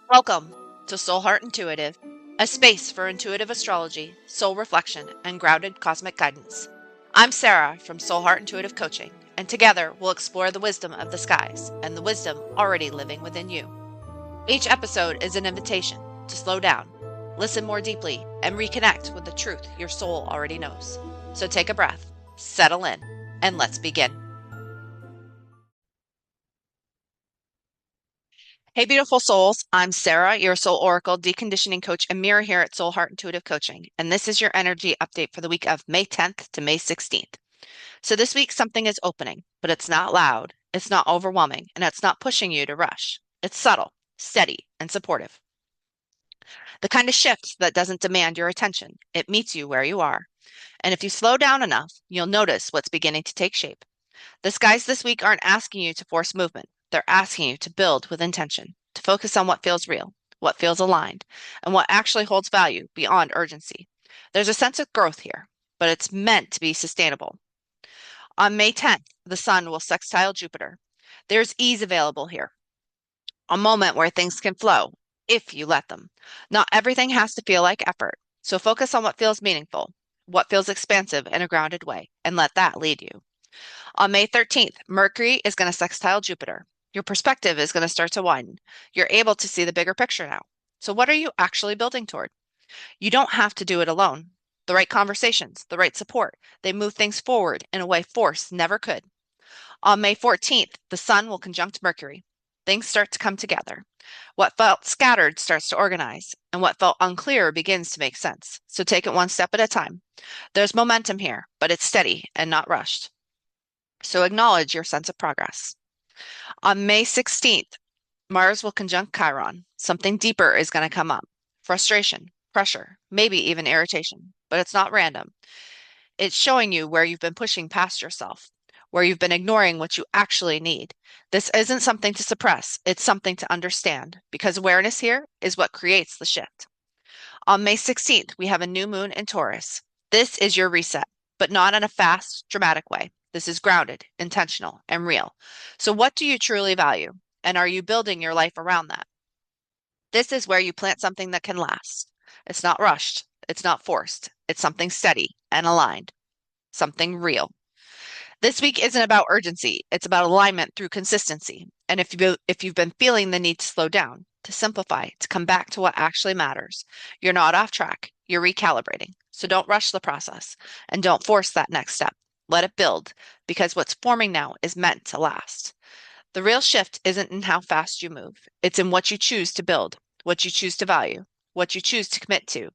Welcome to Soul Heart Intuitive, a space for intuitive astrology, soul reflection, and grounded cosmic guidance. I'm Sarah from Soul Heart Intuitive Coaching, and together we'll explore the wisdom of the skies and the wisdom already living within you. Each episode is an invitation to slow down, listen more deeply, and reconnect with the truth your soul already knows. So take a breath, settle in, and let's begin. Hey, beautiful souls. I'm Sarah, your soul oracle, deconditioning coach, and mirror here at Soul Heart Intuitive Coaching. And this is your energy update for the week of May 10th to May 16th. So this week, something is opening, but it's not loud, it's not overwhelming, and it's not pushing you to rush. It's subtle, steady, and supportive. The kind of shift that doesn't demand your attention. It meets you where you are. And if you slow down enough, you'll notice what's beginning to take shape. The skies this week aren't asking you to force movement. They're asking you to build with intention, to focus on what feels real, what feels aligned, and what actually holds value beyond urgency. There's a sense of growth here, but it's meant to be sustainable. On May 10th, the sun will sextile Jupiter. There's ease available here, a moment where things can flow if you let them. Not everything has to feel like effort, so focus on what feels meaningful, what feels expansive in a grounded way, and let that lead you. On May 13th, Mercury is going to sextile Jupiter. Your perspective is going to start to widen. You're able to see the bigger picture now. So, what are you actually building toward? You don't have to do it alone. The right conversations, the right support, they move things forward in a way force never could. On May 14th, the Sun will conjunct Mercury. Things start to come together. What felt scattered starts to organize, and what felt unclear begins to make sense. So, take it one step at a time. There's momentum here, but it's steady and not rushed. So acknowledge your sense of progress. On May 16th, Mars will conjunct Chiron. Something deeper is going to come up. Frustration, pressure, maybe even irritation. But it's not random. It's showing you where you've been pushing past yourself, where you've been ignoring what you actually need. This isn't something to suppress, it's something to understand, because awareness here is what creates the shift. On May 16th, we have a new moon in Taurus. This is your reset, but not in a fast, dramatic way. This is grounded, intentional, and real. So, what do you truly value? And are you building your life around that? This is where you plant something that can last. It's not rushed, it's not forced, it's something steady and aligned, something real. This week isn't about urgency, it's about alignment through consistency. And if you've been feeling the need to slow down, to simplify, to come back to what actually matters, you're not off track, you're recalibrating. So don't rush the process and don't force that next step. Let it build because what's forming now is meant to last. The real shift isn't in how fast you move, it's in what you choose to build, what you choose to value, what you choose to commit to.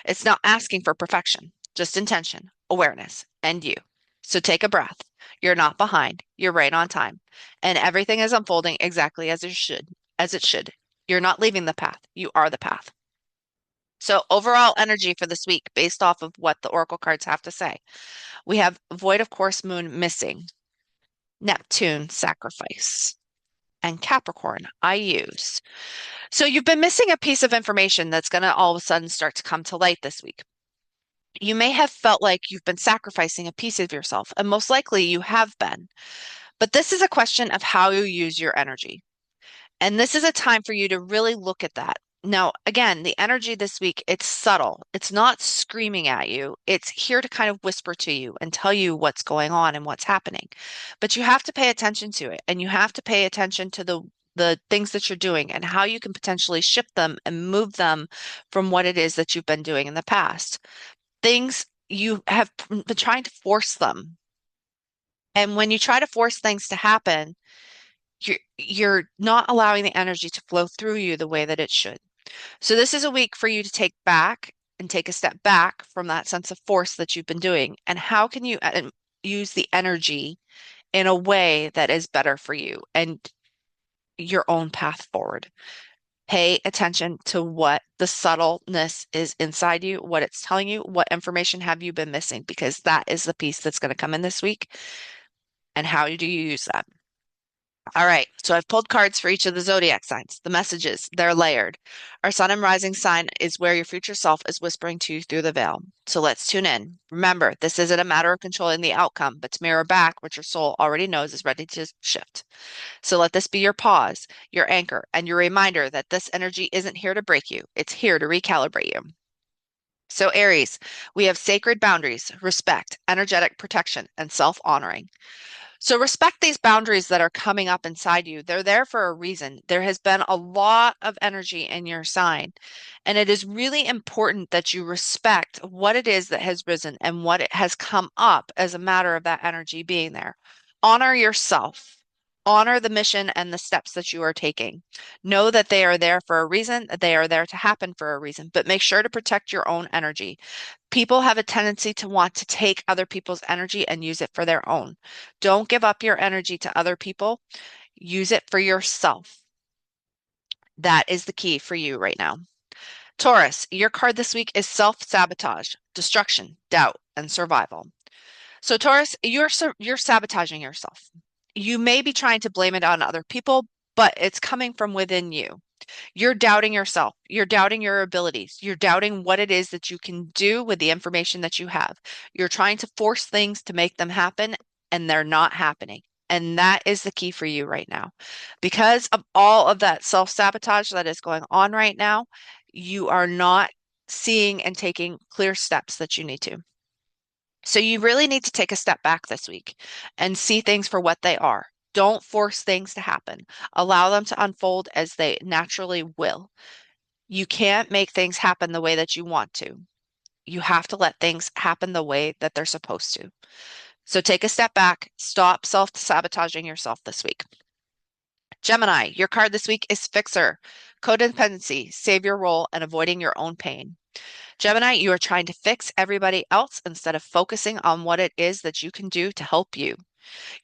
It's not asking for perfection, just intention, awareness, and you. So take a breath. You're not behind. You're right on time. And everything is unfolding exactly as it should. You're not leaving the path. You are the path. So overall energy for this week based off of what the oracle cards have to say. We have void of course moon missing, Neptune sacrifice, and Capricorn I use. So you've been missing a piece of information that's going to all of a sudden start to come to light this week. You may have felt like you've been sacrificing a piece of yourself, and most likely you have been. But this is a question of how you use your energy. And this is a time for you to really look at that. Now, again, the energy this week, it's subtle. It's not screaming at you. It's here to kind of whisper to you and tell you what's going on and what's happening. But you have to pay attention to it, and you have to pay attention to the things that you're doing and how you can potentially shift them and move them from what it is that you've been doing in the past. Things you have been trying to force them. And when you try to force things to happen, you're not allowing the energy to flow through you the way that it should. So this is a week for you to take back and take a step back from that sense of force that you've been doing. And how can you use the energy in a way that is better for you and your own path forward? Pay attention to what the subtleness is inside you, what it's telling you, what information have you been missing, because that is the piece that's going to come in this week. And how do you use that? All right, so I've pulled cards for each of the zodiac signs. The messages, they're layered. Our sun and rising sign is where your future self is whispering to you through the veil. So let's tune in. Remember, this isn't a matter of controlling the outcome, but to mirror back what your soul already knows is ready to shift. So let this be your pause, your anchor, and your reminder that this energy isn't here to break you, it's here to recalibrate you. So, Aries, we have sacred boundaries, respect, energetic protection, and self honoring. So respect these boundaries that are coming up inside you. They're there for a reason. There has been a lot of energy in your sign, and it is really important that you respect what it is that has risen and what it has come up as a matter of that energy being there. Honor yourself. Honor the mission and the steps that you are taking. Know that they are there for a reason, that they are there to happen for a reason, but make sure to protect your own energy. People have a tendency to want to take other people's energy and use it for their own. Don't give up your energy to other people. Use it for yourself. That is the key for you right now. Taurus, your card this week is self-sabotage, destruction, doubt, and survival. So Taurus, you're sabotaging yourself. You may be trying to blame it on other people, but it's coming from within you. You're doubting yourself. You're doubting your abilities. You're doubting what it is that you can do with the information that you have. You're trying to force things to make them happen, and they're not happening. And that is the key for you right now. Because of all of that self-sabotage that is going on right now, you are not seeing and taking clear steps that you need to. So you really need to take a step back this week and see things for what they are. Don't force things to happen. Allow them to unfold as they naturally will. You can't make things happen the way that you want to. You have to let things happen the way that they're supposed to. So take a step back. Stop self-sabotaging yourself this week. Gemini, your card this week is Fixer, codependency, save your role, and avoiding your own pain. Gemini, you are trying to fix everybody else instead of focusing on what it is that you can do to help you.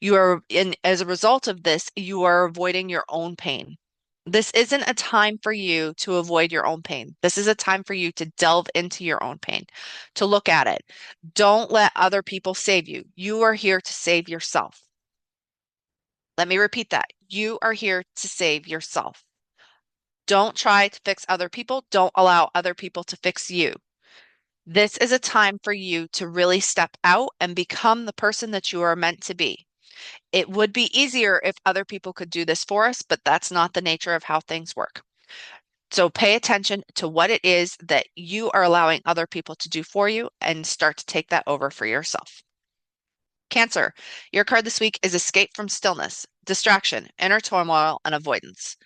You are in, as a result of this, you are avoiding your own pain. This isn't a time for you to avoid your own pain. This is a time for you to delve into your own pain, to look at it. Don't let other people save you. You are here to save yourself. Let me repeat that. You are here to save yourself. Don't try to fix other people. Don't allow other people to fix you. This is a time for you to really step out and become the person that you are meant to be. It would be easier if other people could do this for us, but that's not the nature of how things work. So pay attention to what it is that you are allowing other people to do for you and start to take that over for yourself. Cancer, your card this week is escape from stillness, distraction, inner turmoil, and avoidance.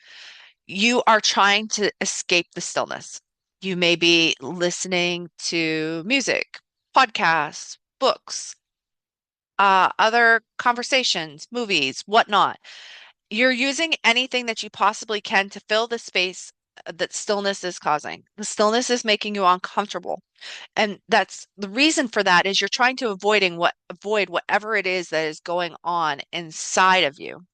You are trying to escape the stillness. You may be listening to music, podcasts, books, other conversations, movies, whatnot. You're using anything that you possibly can to fill the space that stillness is causing. The stillness is making you uncomfortable. And that's the reason for that is you're trying to avoid whatever it is that is going on inside of you.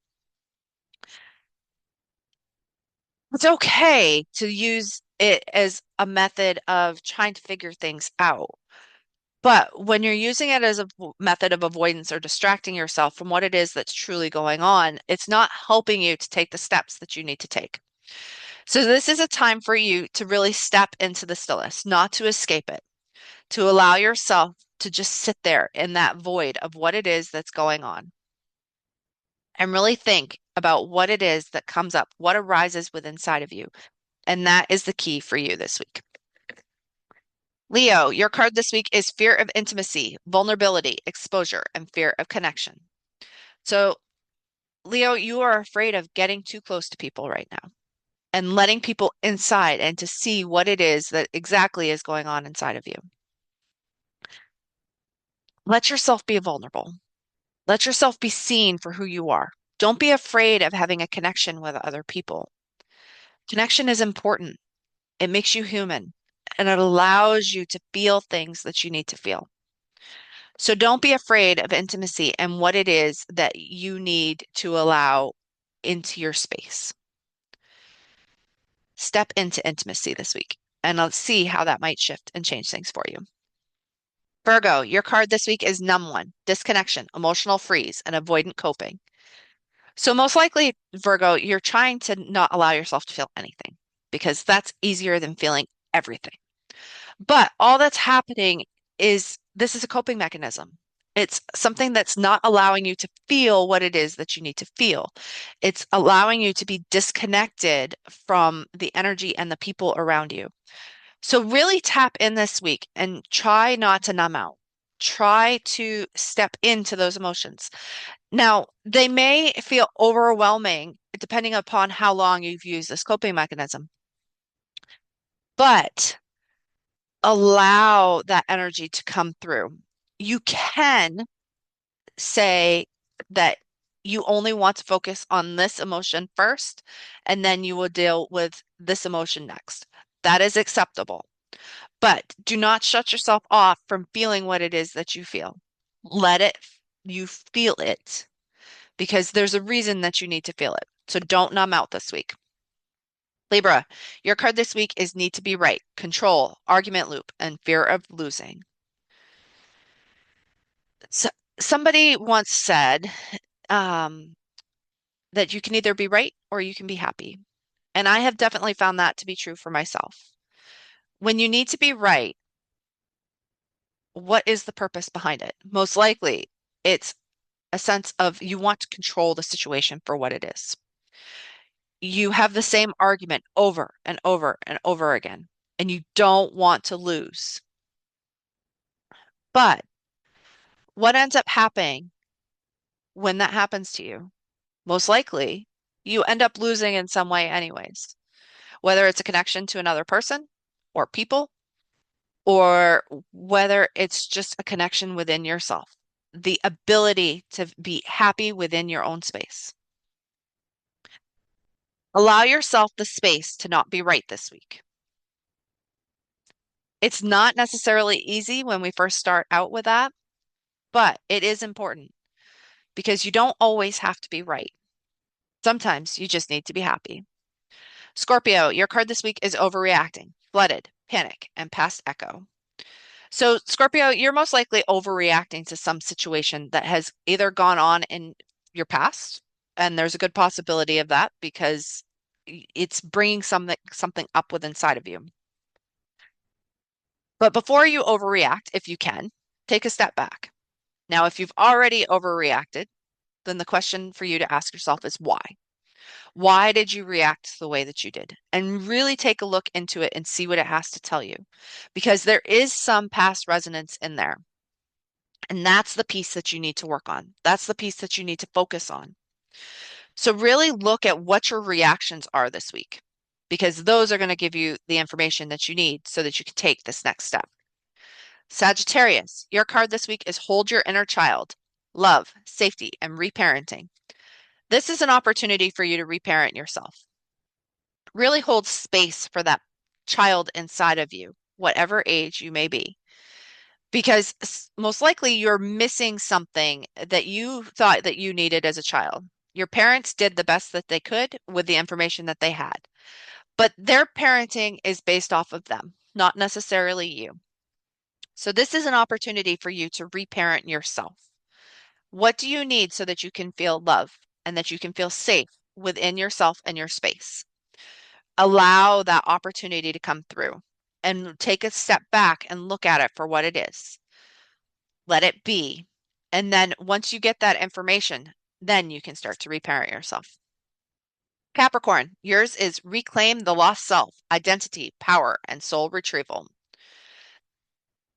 It's okay to use it as a method of trying to figure things out. But when you're using it as a method of avoidance or distracting yourself from what it is that's truly going on, it's not helping you to take the steps that you need to take. So this is a time for you to really step into the stillness, not to escape it, to allow yourself to just sit there in that void of what it is that's going on and really think about what it is that comes up, what arises within inside of you. And that is the key for you this week. Leo, your card this week is fear of intimacy, vulnerability, exposure, and fear of connection. So, Leo, you are afraid of getting too close to people right now and letting people inside and to see what it is that exactly is going on inside of you. Let yourself be vulnerable. Let yourself be seen for who you are. Don't be afraid of having a connection with other people. Connection is important. It makes you human and it allows you to feel things that you need to feel. So don't be afraid of intimacy and what it is that you need to allow into your space. Step into intimacy this week and let's see how that might shift and change things for you. Virgo, your card this week is numb one, disconnection, emotional freeze, and avoidant coping. So most likely, Virgo, you're trying to not allow yourself to feel anything because that's easier than feeling everything. But all that's happening is this is a coping mechanism. It's something that's not allowing you to feel what it is that you need to feel. It's allowing you to be disconnected from the energy and the people around you. So really tap in this week and try not to numb out. Try to step into those emotions. Now, they may feel overwhelming depending upon how long you've used this coping mechanism, but allow that energy to come through. You can say that you only want to focus on this emotion first, and then you will deal with this emotion next. That is acceptable. But do not shut yourself off from feeling what it is that you feel. Let it, you feel it because there's a reason that you need to feel it. So don't numb out this week. Libra, your card this week is need to be right, control, argument loop, and fear of losing. So, somebody once said um, that you can either be right or you can be happy. And I have definitely found that to be true for myself. When you need to be right, what is the purpose behind it? Most likely, it's a sense of you want to control the situation for what it is. You have the same argument over and over and over again, and you don't want to lose. But what ends up happening when that happens to you? Most likely, you end up losing in some way, anyways, whether it's a connection to another person or people, or whether it's just a connection within yourself, the ability to be happy within your own space. Allow yourself the space to not be right this week. It's not necessarily easy when we first start out with that, but it is important because you don't always have to be right. Sometimes you just need to be happy. Scorpio, your card this week is overreacting, flooded, panic, and past echo. So, Scorpio, you're most likely overreacting to some situation that has either gone on in your past, and there's a good possibility of that because it's bringing something up within inside of you. But before you overreact, if you can, take a step back. Now, if you've already overreacted, then the question for you to ask yourself is why? Why did you react the way that you did? And really take a look into it and see what it has to tell you. Because there is some past resonance in there. And that's the piece that you need to work on. That's the piece that you need to focus on. So really look at what your reactions are this week, because those are going to give you the information that you need so that you can take this next step. Sagittarius, your card this week is hold your inner child, love, safety, and reparenting. This is an opportunity for you to reparent yourself. Really hold space for that child inside of you, whatever age you may be, because most likely you're missing something that you thought that you needed as a child. Your parents did the best that they could with the information that they had, but their parenting is based off of them, not necessarily you. So this is an opportunity for you to reparent yourself. What do you need so that you can feel love and that you can feel safe within yourself and your space? Allow that opportunity to come through and take a step back and look at it for what it is. Let it be. And then once you get that information, then you can start to reparent yourself. Capricorn, yours is reclaim the lost self, identity, power, and soul retrieval.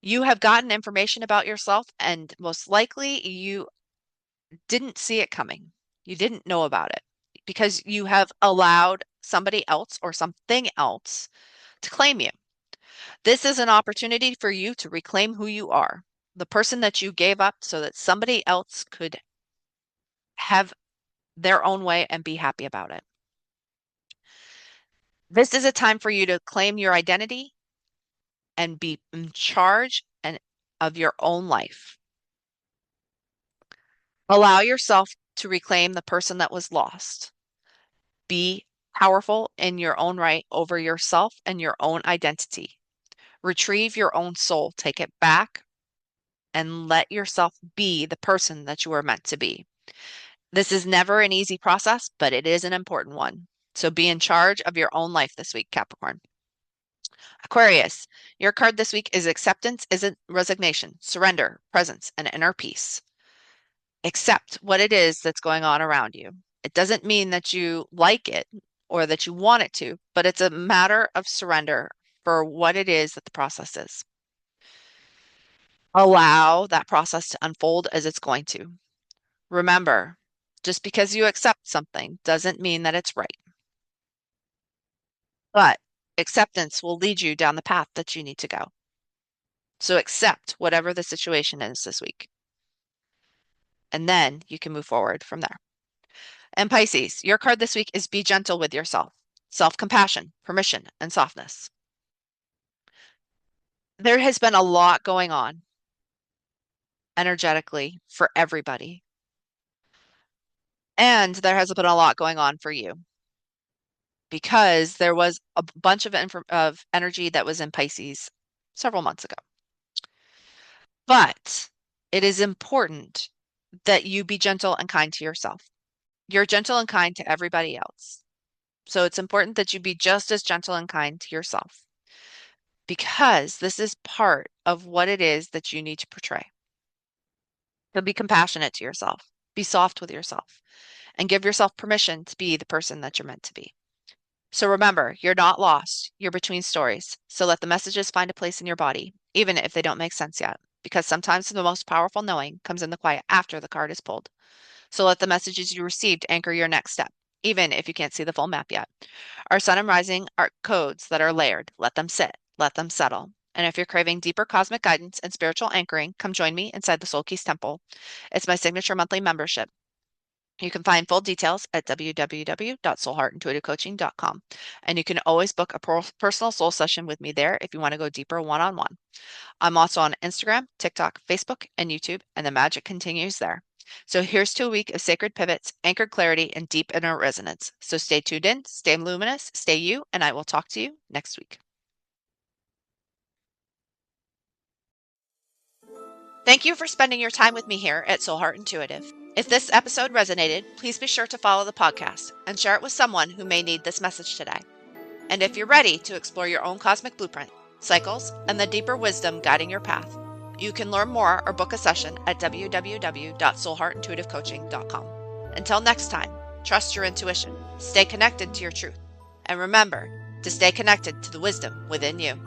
You have gotten information about yourself, and most likely you didn't see it coming. You didn't know about it because you have allowed somebody else or something else to claim you. This is an opportunity for you to reclaim who you are, the person that you gave up so that somebody else could have their own way and be happy about it. This is a time for you to claim your identity and be in charge of your own life. Allow yourself to reclaim the person that was lost. Be powerful in your own right over yourself and your own identity. Retrieve your own soul, take it back, and let yourself be the person that you are meant to be. This is never an easy process, but it is an important one. So be in charge of your own life this week, Capricorn. Aquarius, your card this week is acceptance, isn't resignation, surrender, presence, and inner peace. Accept what it is that's going on around you. It doesn't mean that you like it or that you want it to, but it's a matter of surrender for what it is that the process is. Allow that process to unfold as it's going to. Remember, just because you accept something doesn't mean that it's right. But acceptance will lead you down the path that you need to go. So accept whatever the situation is this week. And then you can move forward from there. And Pisces, your card this week is be gentle with yourself. Self-compassion, permission, and softness. There has been a lot going on energetically for everybody. And there has been a lot going on for you because there was a bunch of energy that was in Pisces several months ago. But it is important that you be gentle and kind to yourself. You're gentle and kind to everybody else. So it's important that you be just as gentle and kind to yourself because this is part of what it is that you need to portray. So be compassionate to yourself, be soft with yourself, and give yourself permission to be the person that you're meant to be. So remember, you're not lost. You're between stories. So let the messages find a place in your body, even if they don't make sense yet, because sometimes the most powerful knowing comes in the quiet after the card is pulled. So let the messages you received anchor your next step, even if you can't see the full map yet. Our sun and rising are codes that are layered. Let them sit, let them settle. And if you're craving deeper cosmic guidance and spiritual anchoring, come join me inside the Soul Keys Temple. It's my signature monthly membership. You can find full details at www.soulheartintuitivecoaching.com. And you can always book a personal soul session with me there if you want to go deeper one-on-one. I'm also on Instagram, TikTok, Facebook, and YouTube, and the magic continues there. So here's to a week of sacred pivots, anchored clarity, and deep inner resonance. So stay tuned in, stay luminous, stay you, and I will talk to you next week. Thank you for spending your time with me here at Soul Heart Intuitive. If this episode resonated, please be sure to follow the podcast and share it with someone who may need this message today. And if you're ready to explore your own cosmic blueprint, cycles, and the deeper wisdom guiding your path, you can learn more or book a session at www.soulheartintuitivecoaching.com. Until next time, trust your intuition, stay connected to your truth, and remember to stay connected to the wisdom within you.